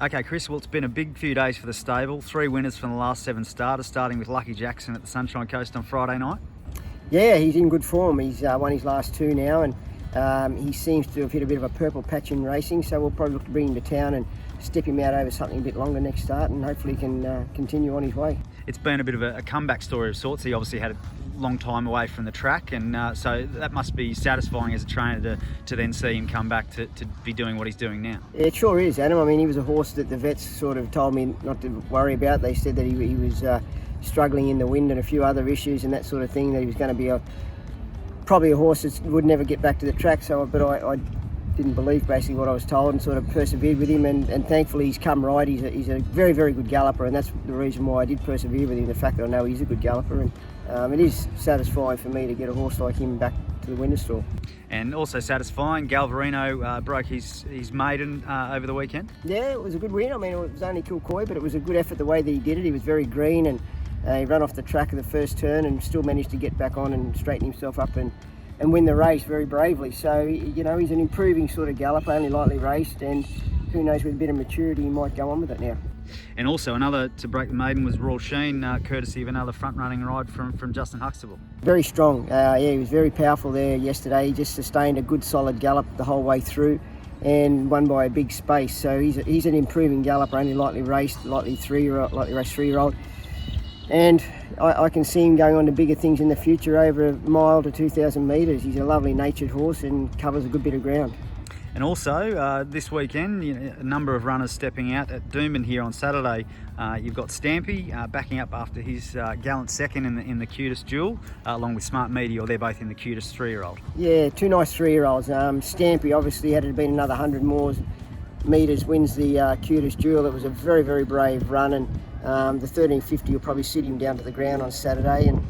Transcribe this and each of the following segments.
Okay, Chris, well, it's been a big few days for the stable. 3 winners from the last 7 starters, starting with Lucky Jackson at the Sunshine Coast on Friday night. Yeah, he's in good form. He's won his last 2 now, and he seems to have hit a bit of a purple patch in racing, so we'll probably look to bring him to town and step him out over something a bit longer next start, and hopefully he can continue on his way. It's been a bit of a comeback story of sorts. He obviously had a long time away from the track, and so that must be satisfying as a trainer to then see him come back to be doing what he's doing now. Yeah, it sure is, Adam. I mean, he was a horse that the vets sort of told me not to worry about. They said that he was struggling in the wind and a few other issues and that sort of thing, that he was going to be probably a horse that would never get back to the track. But I didn't believe basically what I was told and sort of persevered with him, and thankfully he's come right. He's a very, very good galloper, and that's the reason why I did persevere with him, the fact that I know he's a good galloper, and it is satisfying for me to get a horse like him back to the winner's stall. And also satisfying, Galvarino broke his maiden over the weekend. Yeah, it was a good win. I mean, it was only Kilcoy, but it was a good effort the way that he did it. He was very green, and he ran off the track of the first turn and still managed to get back on and straighten himself up and win the race very bravely. So, you know, he's an improving sort of galloper, only lightly raced, and who knows, with a bit of maturity he might go on with it now. And also another to break the maiden was Royal Sheen, courtesy of another front-running ride from Justin Huxtable. Very strong. Yeah, he was very powerful there yesterday. He just sustained a good solid gallop the whole way through and won by a big space. So he's an improving galloper, only lightly raced, lightly raced 3-year-old. And I can see him going on to bigger things in the future, over a mile to 2,000 metres. He's a lovely natured horse and covers a good bit of ground. And also this weekend, a number of runners stepping out at Doomben here on Saturday. You've got Stampy backing up after his gallant second in the Cutest Duel, along with Smart Meteor. They're both in the Cutest 3-year-old. Yeah, 2 nice 3-year-olds. Stampy, obviously, had it been another 100 more metres, wins the Cutest Duel. It was a very, very brave run, and the 1350 will probably sit him down to the ground on Saturday. And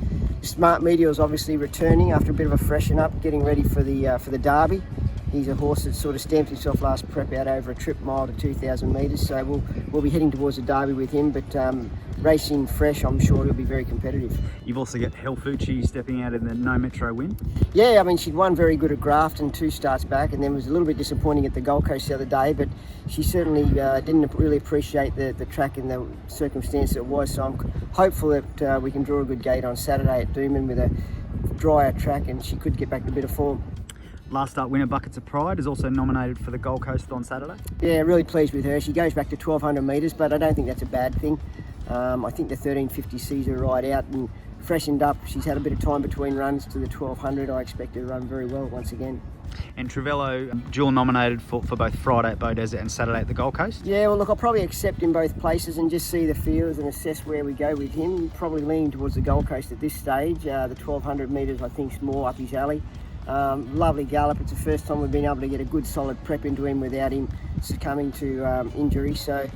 Smart Meteor is obviously returning after a bit of a freshen up, getting ready for the Derby. He's a horse that sort of stamped himself last prep out over a trip mile to 2,000 metres, so we'll be heading towards the Derby with him, but racing fresh, I'm sure he'll be very competitive. You've also got Helfucci stepping out in the No Metro win. Yeah, I mean, she'd won very good at Grafton 2 starts back, and then was a little bit disappointing at the Gold Coast the other day, but she certainly didn't really appreciate the track and the circumstance it was, so I'm hopeful that we can draw a good gate on Saturday at Doomben with a drier track, and she could get back to a bit of form. Last start winner Buckets of Pride is also nominated for the Gold Coast on Saturday. Yeah, really pleased with her. She goes back to 1,200 metres, but I don't think that's a bad thing. I think the 1350 sees her ride out and freshened up. She's had a bit of time between runs to the 1,200. I expect her to run very well once again. And Trevello, dual nominated for both Friday at Beaudesert and Saturday at the Gold Coast? Yeah, well, look, I'll probably accept in both places and just see the fields and assess where we go with him. Probably leaning towards the Gold Coast at this stage. The 1,200 metres, I think, is more up his alley. Lovely gallop. It's the first time we've been able to get a good solid prep into him without him succumbing to injury, so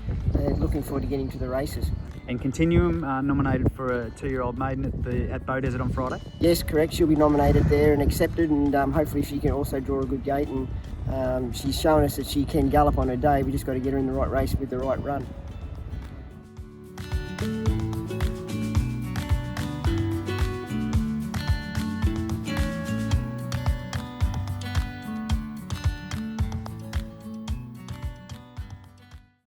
looking forward to getting to the races. And Continuum nominated for a 2-year-old maiden at Beaudesert on Friday? Yes, correct. She'll be nominated there and accepted, and hopefully she can also draw a good gate, and she's shown us that she can gallop on her day. We just got to get her in the right race with the right run.